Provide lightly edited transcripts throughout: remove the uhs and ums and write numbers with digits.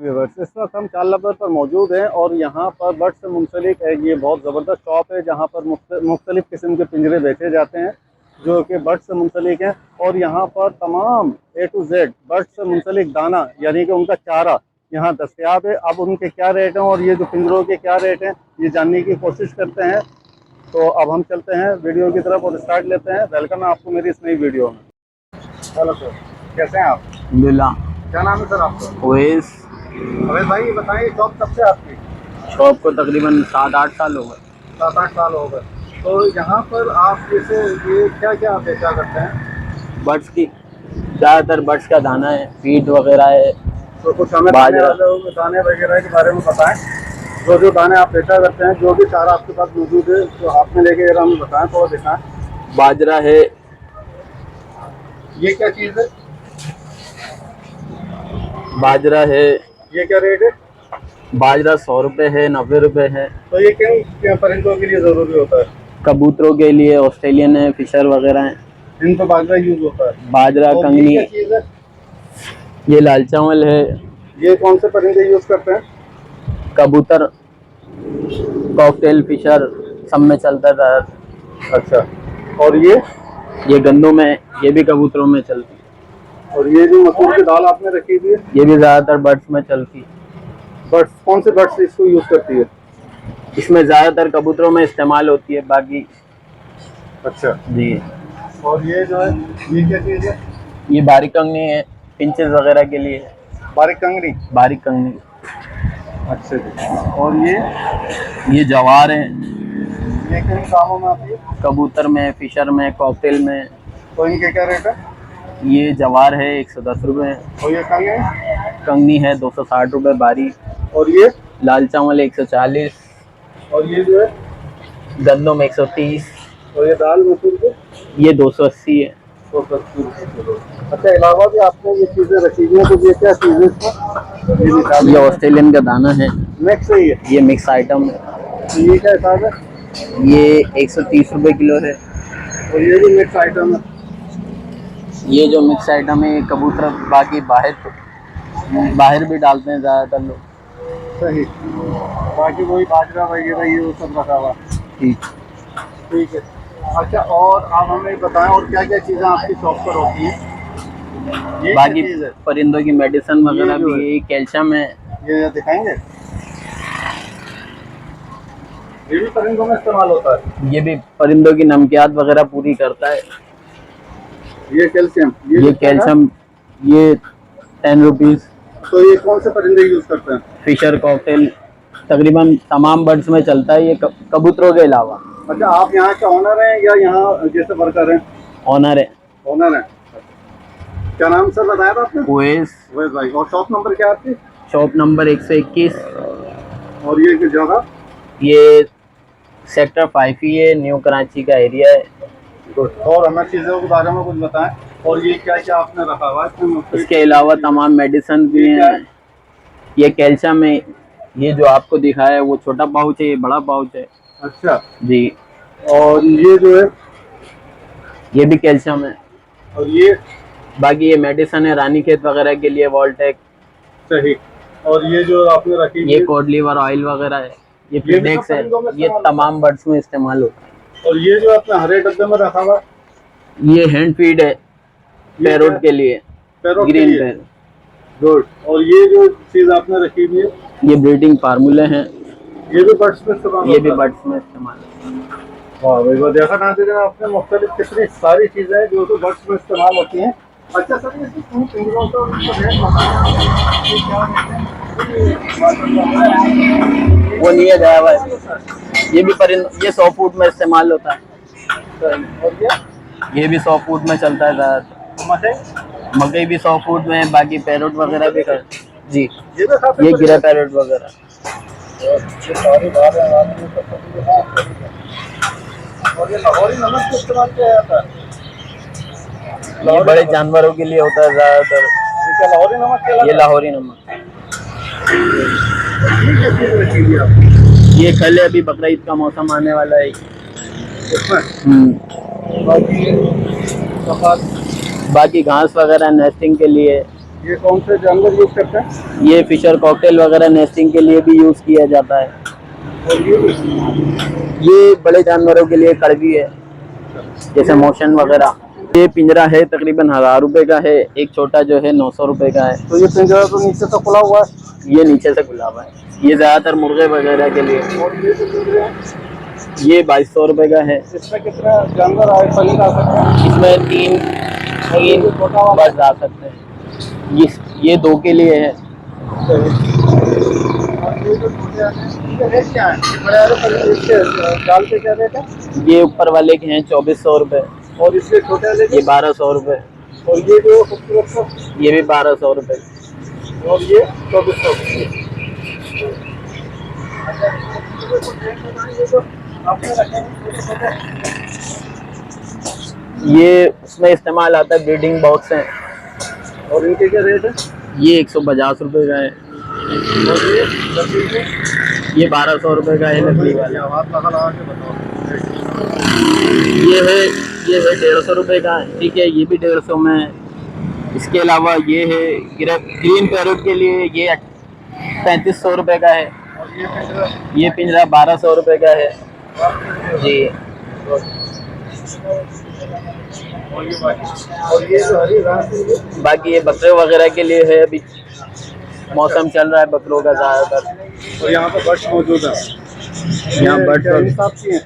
Viewers, इस वक्त हम चालनबर पर मौजूद हैं और यहाँ पर बर्ड से मुंसलिक एक ये बहुत ज़बरदस्त शॉप है जहाँ पर मुख्तलिफ़ किस्म के पिंजरे बेचे जाते हैं जो कि बर्ड से मुंसलिक हैं। और यहाँ पर तमाम A to Z बर्ड से मुंसलिक दाना यानी कि उनका चारा यहाँ दस्तयाब है। अब उनके क्या रेट हैं और ये जो पिंजरों के क्या रेट हैं ये जानने की कोशिश करते हैं। तो अब हम चलते हैं वीडियो की तरफ और स्टार्ट लेते हैं। वेलकम है आपको मेरी इस नई वीडियो में। हेलो सर, कैसे हैं आप? क्या नाम है सर आपका? ओएस। अरे भाई ये बताइए, शॉप कब से आपकी? शॉप को तकरीबन 7-8 साल हो गए। 7-8 साल हो गए। तो यहाँ पर आप जैसे ये क्या क्या बेचा करते हैं? बर्ड्स की ज़्यादातर बर्ड्स का दाना है, फीड वगैरह है। तो कुछ हमें दाने वगैरह के बारे में बताएं। जो दाने आप बेचा करते हैं, जो भी चारा आपके पास मौजूद है तो हाथ में लेके हमें बताएं, थोड़ा दिखाएं। बाजरा है। ये क्या चीज़ है? बाजरा है। ये क्या रेट है? बाजरा 100 रुपये है, 90 रुपये है। तो ये किन परिंदों के लिए ज़रूरी होता है? कबूतरों के लिए, ऑस्ट्रेलियन है, फिशर वगैरह हैं। इन पर बाजरा यूज होता है। बाजरा, कंगनी। ये क्या चीज़ है? ये लाल चावल है। ये कौन से परिंदे यूज करते हैं? कबूतर, कॉकटेल, फिशर सब में चलता था। अच्छा, और ये गन्नों में, ये भी कबूतरों में चलती है। और ये जो मसूर की दाल आपने रखी हुई है ये भी ज़्यादातर बर्ड्स में चलती है। बर्ड्स, कौन से बर्ड्स इसको यूज करती है? इसमें ज़्यादातर कबूतरों में इस्तेमाल होती है, बाकी। अच्छा जी। और ये जो है ये क्या चीज़ है? ये बारीक कंगनी है, पिंचेस वगैरह के लिए। बारीक कंगनी। बारीक कंगनी। अच्छा जी। और ये जवार है। ये किन कामों में आती है? कबूतर में, फिशर में, कॉकटेल में। तो इनके क्या रेट है? ये जवार है 110 रुपये। और ये कंगनी? कंगनी है 260 रुपये बारी। और ये लाल चावल 140। और ये जो है गन्नों में 130। और ये दाल मसूर की? ये 280 है। 280 रुपये। अच्छा, अलावा भी आपने ये चीज़ें रखी हुई हैं, तो ये क्या चीज़ें इसमें? ये ऑस्ट्रेलियन का दाना है। मिक्स है ये? ये मिक्स आइटम है। तो ये क्या हिसाब है? ये 130 रुपये किलो है। और ये भी मिक्स आइटम है? ये जो मिक्स आइटम है ये कबूतर बाकी बाहर भी डालते हैं ज़्यादातर लोग। सही। बाकी वही बाजरा वगैरह ये वो सब रखा हुआ। ठीक है। अच्छा, और आप हमें बताएं और क्या क्या चीज़ें आपकी शॉप पर होती हैं? बाकी परिंदों की मेडिसिन वगैरह भी, कैल्शियम है। ये दिखाएंगे? ये भी परिंदों में इस्तेमाल होता है? ये भी परिंदों की नमकियात वगैरह पूरी करता है। ये कैल्शियम? ये कैल्शियम, ये 10 रुपीज़। तो ये कौन से परिंदे यूज करते हैं? फिशर, कॉकटेल, तकरीबन तमाम बर्ड्स में चलता है ये, कबूतरों के अलावा। अच्छा, आप यहाँ के ऑनर हैं या यहाँ जैसे वर्कर हैं? ऑनर है। ऑनर है। क्या नाम सर बताया था आपने? ओएस भाई। और शॉप नंबर क्या है आपकी? Shop number 121। और ये किस जगह? ये सेक्टर 5 ही है, न्यू कराची का एरिया है। और हमें चीज़ों के बारे में कुछ बताएं। और ये क्या क्या आपने रखा हुआ है? इसके अलावा तमाम मेडिसिन भी हैं। ये कैल्शियम है। ये जो आपको दिखाया है वो छोटा पाउच है, ये बड़ा पाउच है। अच्छा जी। और ये जो है ये भी कैल्शियम है। और ये बाकी ये मेडिसिन है रानीखेत वगैरह के लिए, वॉल्टेक। सही। और ये जो आपने रखी ये कोड लिवर ऑयल वगैरह है। ये फिडेक्स है। ये तमाम बर्ड्स में इस्तेमाल होता है। और ये जो आपने हरे डब्बे में रखा हुआ, ये हैंड फीड है पैरोट के लिए, ग्रीन पैर। गुड। और ये जो चीज़ आपने रखी हुई है ये ब्रीडिंग फार्मूले हैं। ये भी बर्ड्स में इस्तेमाल? ये भी बर्ड्स में इस्तेमाल है। वाह भाई, वो देखा नाज़रीन आपने मुख्तलिफ कितनी सारी चीज़ें हैं जो तो बर्ड्स में इस्तेमाल होती हैं। अच्छा सर, ये पिंजरों का वो नहीं है गया हुआ है। ये भी ये 100 फुट में इस्तेमाल होता है। और ये भी 100 फुट में चलता है ज़्यादातर। मकई भी 100 फुट में है, बाकी पैरोट वगैरह भी कर। जी, ये गिरा पैरोट वगैरह। और ये लाहौरी नमक का इस्तेमाल किया जाता है? ये बड़े जानवरों के लिए होता है ज़्यादातर। ये लाहौरी नमक? ये लाहौरी नमक। ये ये कल अभी बकरा ईद का मौसम आने वाला है। बाकी घास वगैरह नेस्टिंग के लिए। ये कौन से जानवर यूज करते हैं? ये फिशर कॉकटेल वगैरह नेस्टिंग के लिए भी यूज किया जाता है। और ये बड़े जानवरों के लिए कड़वी है, जैसे मोशन वगैरह। ये पिंजरा है तकरीबन 1000 रुपए का है, एक छोटा जो है 900 रुपए का है। तो ये पिंजरा तो नीचे से खुला हुआ है? ये नीचे से खुला हुआ है, ये ज्यादातर मुर्गे वगैरह के लिए। और ये जो पिंजरे हैं, ये 2200 रुपए का है। इसमें कितने जानवर आए पलित आ सकते हैं? इसमें तीन छोटा वाला बस आ सकते हैं। ये 2 के लिए है। और ये जो छोटे हैं, इनके रेट क्या है? बड़े वाले पलित इसके डाल के क्या रेट है? ये ऊपर वाले के हैं 2400 रुपए, और इसके छोटे वाले ये 1200 रुपए, और ये जो खूबसूरत सा, ये भी 1200 रुपए, और ये 2400। आपने रखे हैं? ये उसमें इस्तेमाल आता है, ब्रीडिंग बॉक्स हैं। और इनके क्या रेट है? ये 150 रुपए का है। और ये लकड़ी के? ये 1200 रुपए का है लकड़ी वाला। हाथ लगा के बताओ। ये है 150 रुपए का है, ठीक है, ये भी 150 में है। इसके अलावा ये है ग्रीन पैरोट के लिए, ये 3500 रुपए का है। और ये पिंजरा 1200 रुपए का है जी। और ये जो हरी घास है, ये? बाकी ये बकरे वगैरह के लिए है, अभी मौसम चल रहा है बकरों का ज़्यादातर। और यहाँ पर बर्ड्स मौजूद है। यहाँ बर्ड्स क्या इंसाफ की है?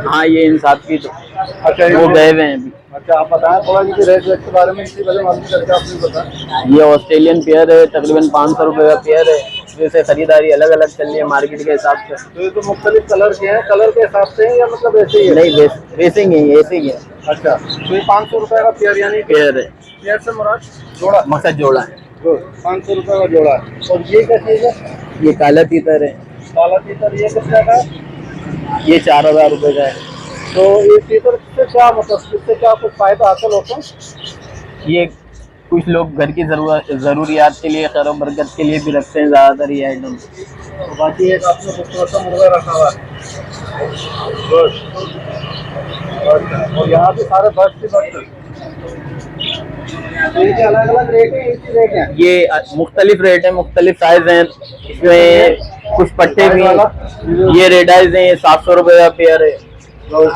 हाँ, ये इंसाफ की तो अच्छा, वो गए हुए हैं अभी। अच्छा, आप बताएं थोड़ा इनके रेट के बारे में, इसी वजह मालूम करके आपने बताया। ये ऑस्ट्रेलियन पेयर है, तकरीबन 500 रुपए का पेयर है। जैसे खरीदारी अलग अलग चल रही है मार्केट के हिसाब से। तो ये तो मुख्तलिफ कलर के हैं, कलर के हिसाब से हैं या मतलब ऐसे ही है? नहीं, रेसिंग है, ऐसे ही है। अच्छा, तो ये 500 रुपए का पेयर, यानी पेयर है, पेयर से मुराद जोड़ा? मकसद जोड़ा है। 500 रुपए का जोड़ा है। और ये क्या चीज़ है? ये काला तीतर है, काला तीतर, ये कितने का है? ये 4000 रुपए का है। तो ये तीतर से क्या मतलब, इससे क्या कुछ फायदा हासिल होता है? ये कुछ लोग घर की ज़रूरियात के लिए, खैर बरकत के लिए भी रखते हैं ज़्यादातर ये आइटम। तो बाकी एक आपने खूबसूरत सा मुर्गा रखा हुआ है। और यहाँ पे सारे बर्ड्स ही बर्ड्स हैं। तो इनके अलग अलग रेट है, इनकी रेट है? ये मुख्तलिफ रेट है, मुख्तलिफ साइज हैं, इसमें कुछ पट्टे भी हैं। ये रेड आइज हैं, ये 700 रुपए का पेयर है। और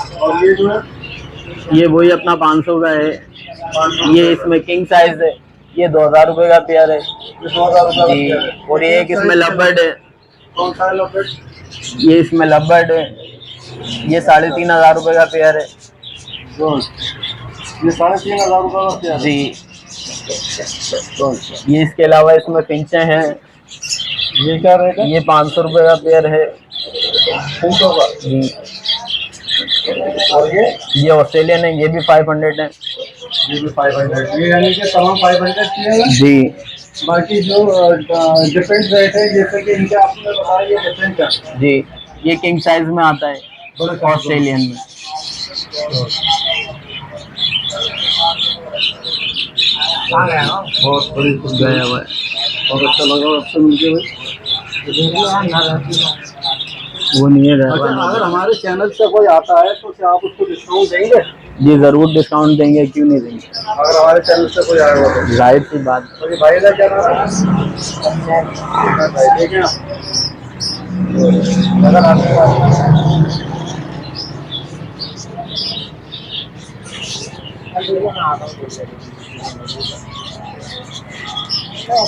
ये जो है, ये वही अपना 500 का है। ये इसमें किंग साइज है, ये 2000 रुपए का पेयर है 20,000 रुपए का जी। पेयर है। और ये एक इसमें लबर्ड है, कौन सा है लॉकेट? ये इसमें लबर्ड है, ये 3500 रुपए का पेयर है ये 3500 रुपए का पेयर है जी। ये इसके अलावा इसमें पिंचे हैं, ये क्या रेट है? ये 500 रुपए का पेयर है 300 का जी। और ये ऑस्ट्रेलियन है, ये भी 500 है ये भी 500, ये यानी कि तमाम 500 की है। जी। बाकी जो डिफरेंट रेट है, जैसे कि इनके आपने बताया, ये डिफरेंट है जी। ये किंग साइज में आता है बड़े ऑस्ट्रेलियन में। बहुत बड़ी गया हुआ है, बहुत अच्छा लगा आपसे मिलके भाई। वो नहीं है अच्छा, अगर हमारे चैनल से कोई आता है तो क्या आप उसको डिस्काउंट देंगे? जी ज़रूर डिस्काउंट देंगे, क्यों नहीं देंगे, अगर हमारे चैनल से कोई आएगा तो। जाहिर सी बात। तो ये भाई का क्या नाम है? भाई देखें आप, अगर आपके पास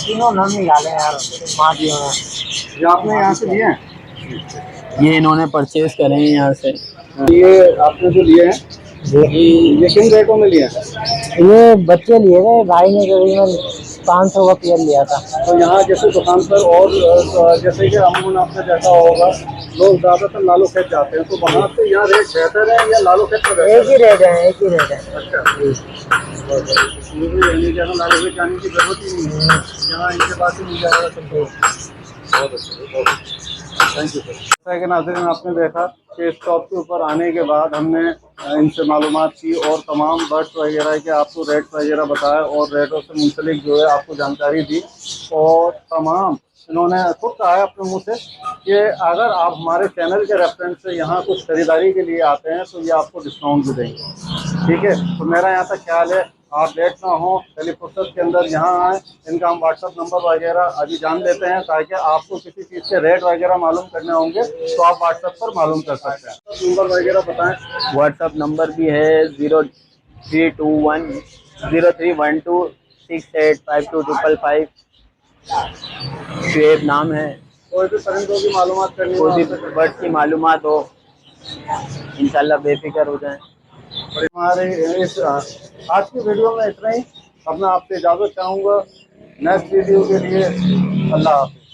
तीनों नाम निकाले यार, ये आपने यहाँ से लिए हैं? ये इन्होंने परचेज करे हैं यहाँ से। ये आपने जो लिए हैं, ये किन रेटों में लिए हैं? ये बच्चे लिए थे, भाई ने करीबन 500 का पेयर लिया था। तो यहाँ जैसे दुकान पर और जैसे कि अमूमन आपने देखा होगा, लोग ज़्यादातर लालू खेत जाते हैं, तो वहाँ से यहाँ रेट बेहतर है या लालू खेत पर? एक ही रेट है, एक ही रेट है। अच्छा, लालू खेत जाने की जरूरत ही नहीं है, यहाँ इनके पास ही मिल जाएगा सबको। बहुत अच्छा, थैंक यू सर। जैसा कि नाज़रीन आपने देखा कि इस शॉप के ऊपर आने के बाद हमने इनसे मालूमात की और तमाम बर्ड्स वगैरह के आपको रेट वगैरह बताया और रेटों से मुंसलिक जो है आपको जानकारी दी। और तमाम इन्होंने खुद कहा है अपने मुंह से कि अगर आप हमारे चैनल के रेफरेंस से यहाँ कुछ खरीदारी के लिए आते हैं तो ये आपको डिस्काउंट भी देंगे। ठीक है, तो मेरा यहाँ तक ख्याल है आप लेट ना हो, पहले फुर्सत के अंदर यहाँ आए। इनका हम व्हाट्सअप नंबर वगैरह अभी जान लेते हैं, ताकि आपको किसी चीज़ के रेट वगैरह मालूम करने होंगे तो आप व्हाट्सअप पर मालूम कर सकते हैं। नंबर वगैरह बताएं। व्हाट्सअप नंबर भी है 0312685255। शुएब नाम है। कोई भी परिंदों की मालूमात करनी हो, कोई भी आपसे बर्ड की मालूमात हो, इंशाल्लाह बेफिक्र हो जाए। और हमारे इस आज की वीडियो में इतना ही। अब मैं आपसे इजाज़त चाहूँगा। नेक्स्ट वीडियो के लिए अल्लाह हाफ़िज़।